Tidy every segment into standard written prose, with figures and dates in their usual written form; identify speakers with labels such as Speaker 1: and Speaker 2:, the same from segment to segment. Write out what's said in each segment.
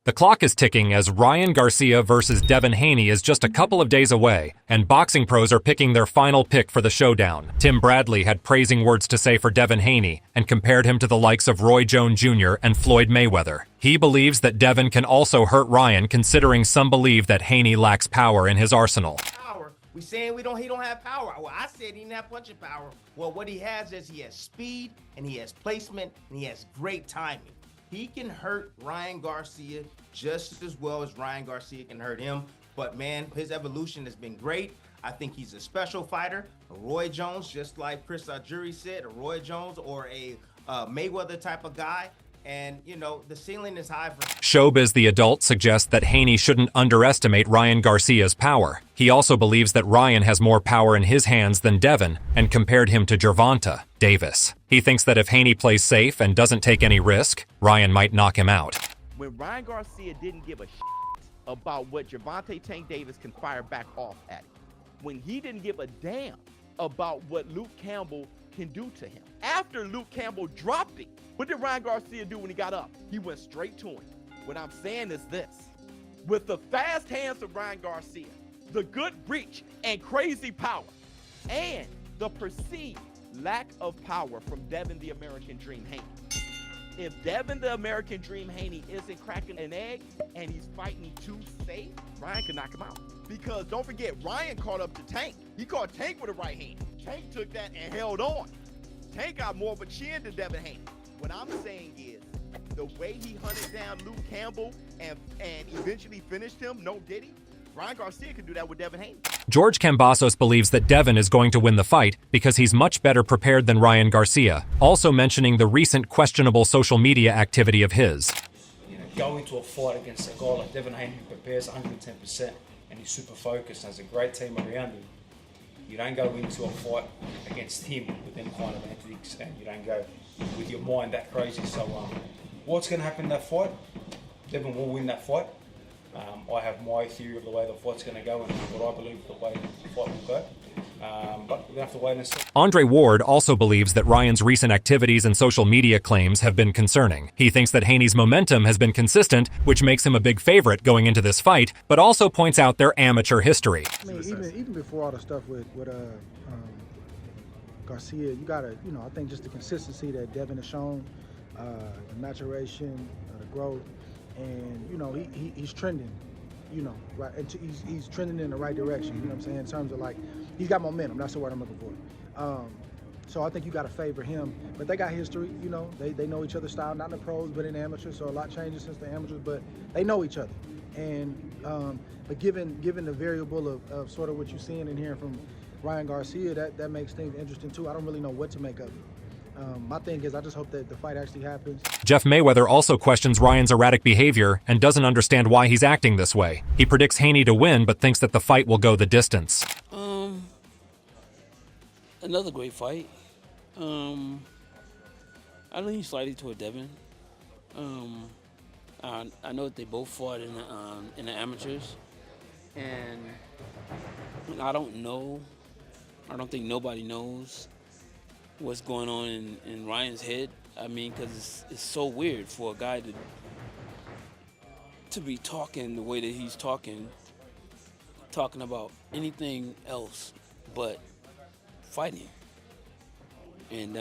Speaker 1: The clock is ticking as Ryan Garcia versus Devin Haney is just a couple of days away, and boxing pros are picking their final pick for the showdown. Tim Bradley had praising words to say for Devin Haney and compared him to the likes of Roy Jones Jr. and Floyd Mayweather. He believes that Devin can also hurt Ryan, considering some believe that Haney lacks power in his arsenal.
Speaker 2: We saying he don't have power. Well, I said he didn't have punching power. Well, what he has is he has speed, and he has placement, and he has great timing. He can hurt Ryan Garcia just as well as Ryan Garcia can hurt him. But man, his evolution has been great. I think he's a special fighter. A Roy Jones, just like Chris Jury said, a Roy Jones or a Mayweather type of guy. And, you know, the ceiling is high for...
Speaker 1: Showbiz the Adult suggests that Haney shouldn't underestimate Ryan Garcia's power. He also believes that Ryan has more power in his hands than Devin and compared him to Gervonta Davis. He thinks that if Haney plays safe and doesn't take any risk, Ryan might knock him out.
Speaker 3: When Ryan Garcia didn't give a shit about what Gervonta Tank Davis can fire back off at him, when he didn't give a damn about what Luke Campbell can do to him. After Luke Campbell dropped him, what did Ryan Garcia do when he got up? He went straight to him. What I'm saying is this. With the fast hands of Ryan Garcia, the good reach and crazy power, and the perceived lack of power from Devin the American Dream Haney. If Devin the American Dream Haney isn't cracking an egg and he's fighting too safe, Ryan can knock him out. Because don't forget, Ryan caught up to Tank. He caught Tank with a right hand. Tank took that and held on. Tank got more of a chin than Devin Haney. What I'm saying is, the way he hunted down Luke Campbell and eventually finished him, no diddy, Ryan Garcia can do that with Devin Haney.
Speaker 1: George Cambasos believes that Devin is going to win the fight because he's much better prepared than Ryan Garcia, also mentioning the recent questionable social media activity of his.
Speaker 4: You know, go into a fight against a guy like Devin Haney who prepares 110% and he's super focused and has a great team around him. You don't go into a fight against him with them kind of antics, and you don't go with your mind that crazy. So what's going to happen in that fight? Devin will win that fight. I have my theory of the way the fight's going to go and what I believe the way the fight will go. But we're going to have to wait and see.
Speaker 1: Andre Ward also believes that Ryan's recent activities and social media claims have been concerning. He thinks that Haney's momentum has been consistent, which makes him a big favorite going into this fight, but also points out their amateur history.
Speaker 5: I mean, even before all the stuff with Garcia, you gotta, I think just the consistency that Devin has shown, the maturation, the growth, and he's trending, right? And he's trending in the right direction. You know what I'm saying? In terms of like, he's got momentum. That's the word I'm looking for. So I think you got to favor him. But they got history. They know each other's style, not in the pros, but in the amateurs. So a lot changes since the amateurs, but they know each other. And but given the variable of sort of what you're seeing and hearing from Ryan Garcia, that makes things interesting too. I don't really know what to make of it. My thing is, I just hope that the fight actually happens.
Speaker 1: Jeff Mayweather also questions Ryan's erratic behavior and doesn't understand why he's acting this way. He predicts Haney to win, but thinks that the fight will go the distance.
Speaker 6: Another great fight. I lean slightly toward Devin. I know that they both fought in the amateurs, and I don't know. I don't think nobody knows what's going on in Ryan's head. I mean, because it's so weird for a guy to be talking the way that he's talking about anything else but fighting, and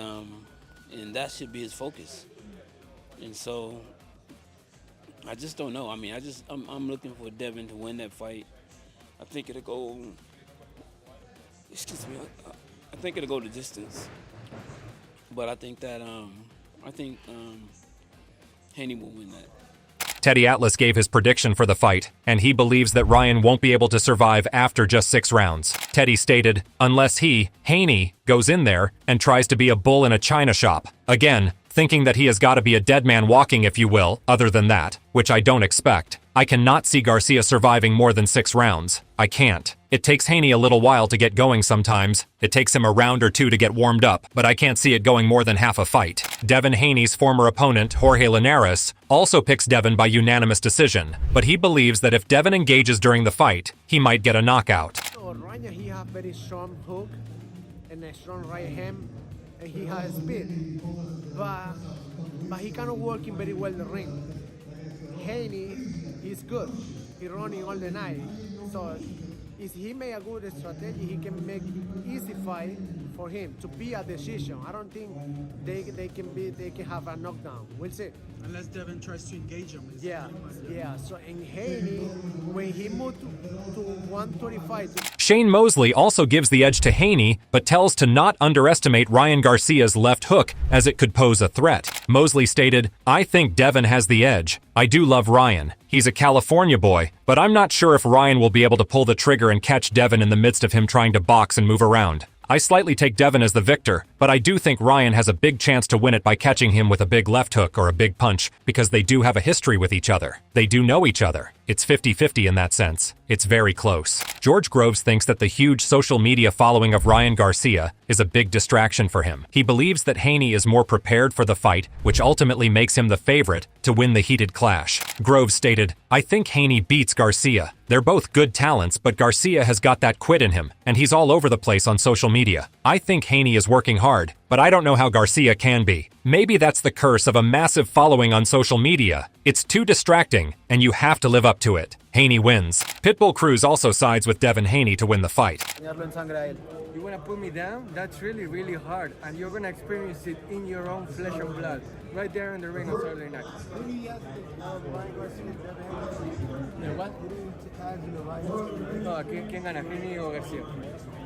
Speaker 6: that should be his focus. And so I just don't know. I mean, I'm looking for Devin to win that fight. I think it'll go. Excuse me. I think it'll go the distance. But I think that Haney will win that.
Speaker 1: Teddy Atlas gave his prediction for the fight, and he believes that Ryan won't be able to survive after just 6 rounds. Teddy stated, unless Haney, goes in there and tries to be a bull in a china shop. Again, thinking that he has got to be a dead man walking, if you will, other than that, which I don't expect. I cannot see Garcia surviving more than 6 rounds. I can't. It takes Haney a little while to get going sometimes. It takes him a round or 2 to get warmed up, but I can't see it going more than half a fight. Devin Haney's former opponent, Jorge Linares, also picks Devin by unanimous decision, but he believes that if Devin engages during the fight, he might get a knockout.
Speaker 7: Ryan, he has very strong hook and a strong right hand, and he has speed, but he cannot work in very well in the ring. Haney he's good. He running all the night. So if he make a good strategy, he can make easy fight for him to be a decision. I don't think they can have a knockdown. We'll see.
Speaker 8: Unless Devin tries to engage him.
Speaker 7: Yeah. So in Haney, when he moved to 125.
Speaker 1: Shane Mosley also gives the edge to Haney, but tells to not underestimate Ryan Garcia's left hook as it could pose a threat. Mosley stated, "I think Devin has the edge. I do love Ryan. He's a California boy, but I'm not sure if Ryan will be able to pull the trigger and catch Devin in the midst of him trying to box and move around. I slightly take Devin as the victor, but I do think Ryan has a big chance to win it by catching him with a big left hook or a big punch, because they do have a history with each other. They do know each other. It's 50-50 in that sense. It's very close." George Groves thinks that the huge social media following of Ryan Garcia is a big distraction for him. He believes that Haney is more prepared for the fight, which ultimately makes him the favorite to win the heated clash. Groves stated, "I think Haney beats Garcia. They're both good talents, but Garcia has got that quit in him, and he's all over the place on social media. I think Haney is working hard, but I don't know how Garcia can be. Maybe that's the curse of a massive following on social media. It's too distracting, and you have to live up to it. Haney wins." Pitbull Cruz also sides with Devin Haney to win the fight.
Speaker 9: You want to put me down? That's really, really hard, and you're going to experience it in your own flesh and blood, right there in the ring on Saturday night. ¿What? No, ¿quién gana? ¿Haney o Garcia?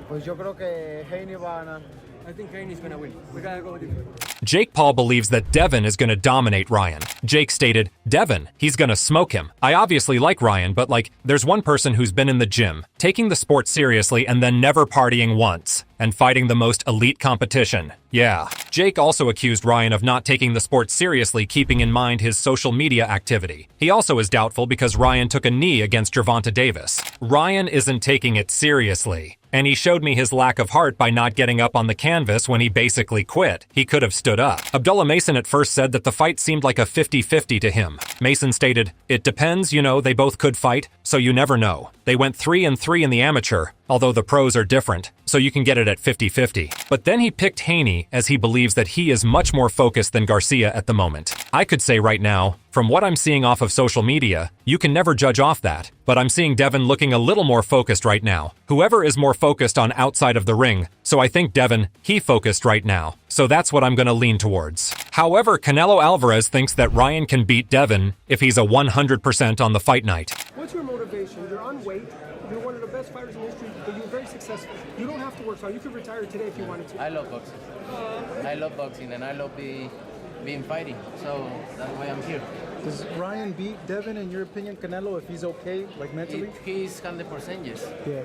Speaker 5: Pues yo creo que Haney va a ganar.
Speaker 9: I think Haney's going to win. We got to go with it.
Speaker 1: Jake Paul believes that Devin is going to dominate Ryan. Jake stated, "Devin, he's going to smoke him. I obviously like Ryan, but there's one person who's been in the gym, taking the sport seriously and then never partying once, and fighting the most elite competition. Yeah." Jake also accused Ryan of not taking the sport seriously, keeping in mind his social media activity. He also is doubtful because Ryan took a knee against Gervonta Davis. Ryan isn't taking it seriously. And he showed me his lack of heart by not getting up on the canvas when he basically quit. He could have stood up. Abdullah Mason at first said that the fight seemed like a 50-50 to him. Mason stated, "It depends, they both could fight, so you never know. They went 3-3 in the amateur, although the pros are different, so you can get it at 50-50. But then he picked Haney as he believes that he is much more focused than Garcia at the moment. I could say right now, from what I'm seeing off of social media, you can never judge off that, but I'm seeing Devin looking a little more focused right now. Whoever is more focused on outside of the ring, so I think Devin, he focused right now. So that's what I'm going to lean towards." However, Canelo Alvarez thinks that Ryan can beat Devin if he's a 100% on the fight night.
Speaker 10: What's your motivation? You're on weight. You're one of the best fighters in history, but you're very successful. You don't have to work hard. You could retire today if you wanted to.
Speaker 11: I love boxing. I love boxing, and I love being fighting. So that's why I'm here.
Speaker 5: Does Ryan beat Devin, in your opinion, Canelo, if he's okay, mentally?
Speaker 11: He's 100% yes.
Speaker 5: Yeah.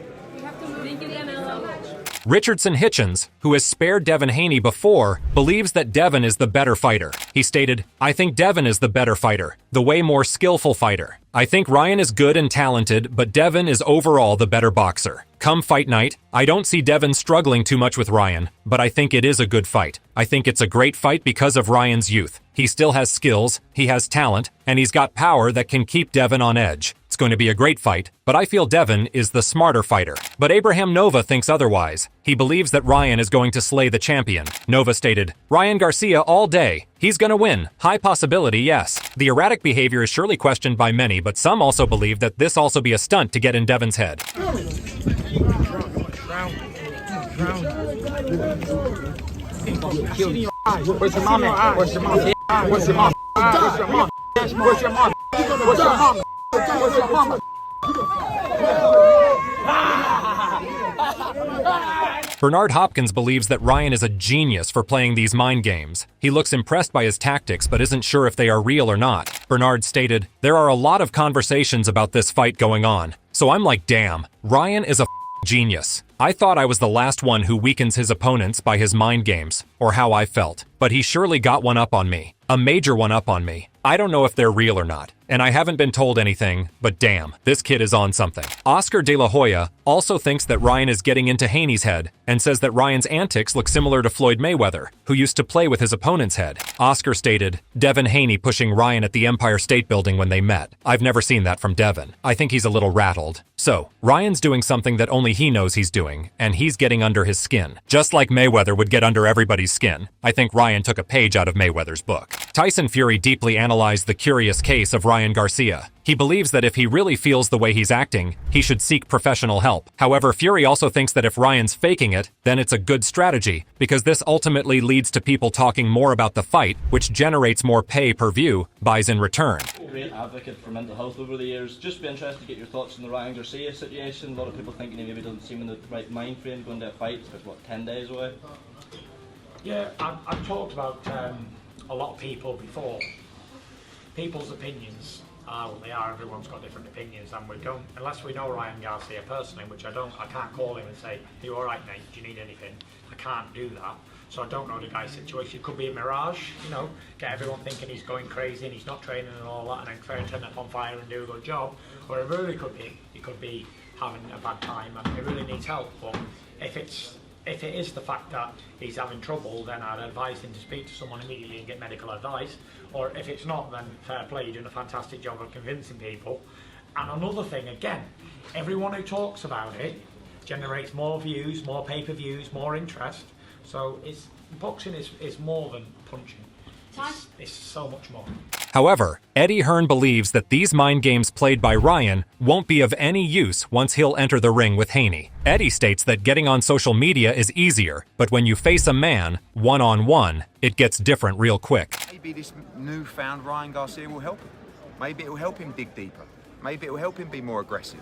Speaker 1: Richardson Hitchens, who has spared Devin Haney before, believes that Devin is the better fighter. He stated, "I think Devin is the better fighter, the way more skillful fighter. I think Ryan is good and talented, but Devin is overall the better boxer. Come fight night, I don't see Devin struggling too much with Ryan, but I think it is a good fight. I think it's a great fight because of Ryan's youth. He still has skills, he has talent, and he's got power that can keep Devin on edge. It's going to be a great fight, but I feel Devin is the smarter fighter." But Abraham Nova thinks otherwise. He believes that Ryan is going to slay the champion. Nova stated, "Ryan Garcia all day. He's going to win. High possibility, yes. The erratic behavior is surely questioned by many, but some also believe that this also be a stunt to get in Devin's head."
Speaker 9: Where's your mom at? Where's your mom? Where's your mom? Where's your mom? Where's your mom? Where's your mom? Where's your mom?
Speaker 1: Bernard Hopkins believes that Ryan is a genius for playing these mind games. He looks impressed by his tactics but isn't sure if they are real or not. Bernard stated, "There are a lot of conversations about this fight going on, so I'm like, damn, Ryan is a genius. I thought I was the last one who weakens his opponents by his mind games, or how I felt, but he surely got one up on me. A major one up on me. I don't know if they're real or not, and I haven't been told anything, but damn, this kid is on something." Oscar De La Hoya also thinks that Ryan is getting into Haney's head and says that Ryan's antics look similar to Floyd Mayweather, who used to play with his opponent's head. Oscar stated, "Devin Haney pushing Ryan at the Empire State Building when they met. I've never seen that from Devin. I think he's a little rattled. So, Ryan's doing something that only he knows he's doing, and he's getting under his skin. Just like Mayweather would get under everybody's skin. I think Ryan took a page out of Mayweather's book." Tyson Fury deeply analyzed the curious case of Ryan Garcia. He believes that if he really feels the way he's acting, he should seek professional help. However, Fury also thinks that if Ryan's faking it, then it's a good strategy, because this ultimately leads to people talking more about the fight, which generates more pay-per-view buys in return.
Speaker 12: Great advocate for mental health over the years. Just be interested to get your thoughts on the Ryan Garcia situation. A lot of people thinking he maybe doesn't seem in the right mind frame going to a fight, it's what, 10 days away?
Speaker 13: Yeah, I've talked about a lot of people before. People's opinions are what they are. Everyone's got different opinions, and we don't, unless we know Ryan Garcia personally, which I can't call him and say, "Are you all right, mate? Do you need anything?" I can't do that. So I don't know the guy's situation. It could be a mirage, you know, get everyone thinking he's going crazy and he's not training and all that, and then turn up on fire and do a good job. Or it really could be, he could be having a bad time and he really needs help. But if it is the fact that he's having trouble, then I'd advise him to speak to someone immediately and get medical advice. Or if it's not, then fair play, you're doing a fantastic job of convincing people. And another thing, again, everyone who talks about it generates more views, more pay-per-views, more interest. So boxing is more than punching. It's so much more.
Speaker 1: However, Eddie Hearn believes that these mind games played by Ryan won't be of any use once he'll enter the ring with Haney. Eddie states that getting on social media is easier, but when you face a man, one-on-one, it gets different real quick.
Speaker 14: Maybe this newfound Ryan Garcia will help him. Maybe it will help him dig deeper. Maybe it will help him be more aggressive.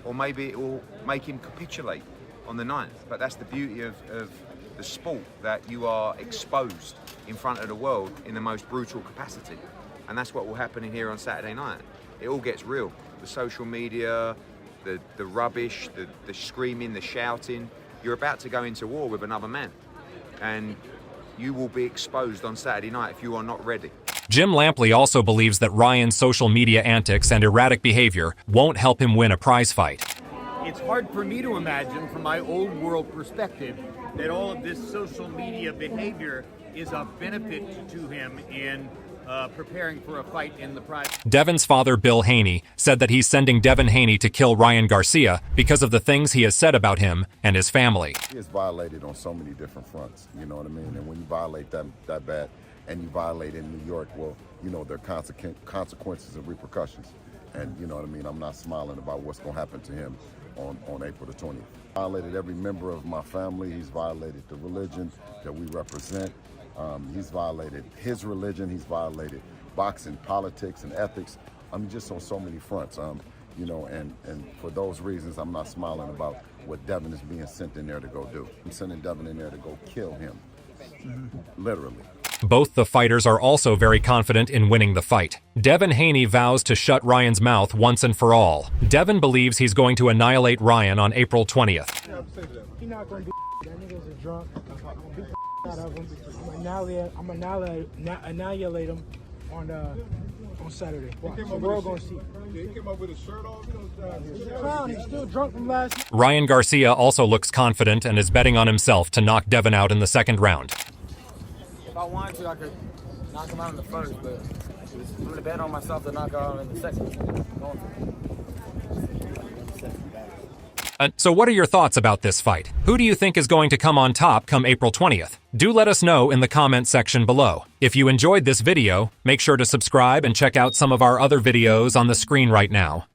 Speaker 14: Or maybe it will make him capitulate on the 9th. But that's the beauty of the sport, that you are exposed in front of the world in the most brutal capacity. And that's what will happen in here on Saturday night. It all gets real. The social media, the rubbish, the screaming, the shouting. You're about to go into war with another man. And you will be exposed on Saturday night if you are not ready.
Speaker 1: Jim Lampley also believes that Ryan's social media antics and erratic behavior won't help him win a prize fight.
Speaker 15: It's hard for me to imagine from my old world perspective that all of this social media behavior is of benefit to him in preparing for a fight in the prize.
Speaker 1: Devin's father, Bill Haney, said that he's sending Devin Haney to kill Ryan Garcia because of the things he has said about him and his family.
Speaker 16: He is violated on so many different fronts, you know what I mean? And when you violate that bad, and you violate in New York, well, you know, there are consequences and repercussions. And you know what I mean? I'm not smiling about what's going to happen to him on April the 20th. Violated every member of my family. He's violated the religion that we represent. He's violated his religion. He's violated boxing, politics, and ethics. I mean, just on so many fronts. You know, and for those reasons, I'm not smiling about what Devin is being sent in there to go do. I'm sending Devin in there to go kill him, literally.
Speaker 1: Both the fighters are also very confident in winning the fight. Devin Haney vows to shut Ryan's mouth once and for all. Devin believes he's going to annihilate Ryan on April 20th.
Speaker 5: He's not going to do that. Niggas are drunk. I'm going to beat the out of him. I'm going to annihilate him on Saturday. Watch. The world going to see.
Speaker 17: He came up with a shirt off.
Speaker 5: He's a clown. He's still drunk from last night.
Speaker 1: Ryan Garcia also looks confident and is betting on himself to knock Devin out in the second round.
Speaker 18: If I wanted to, I could knock him out in the first, but I'm going to bet on myself to knock out in the second.
Speaker 1: So what are your thoughts about this fight? Who do you think is going to come on top come April 20th? Do let us know in the comment section below. If you enjoyed this video, make sure to subscribe and check out some of our other videos on the screen right now.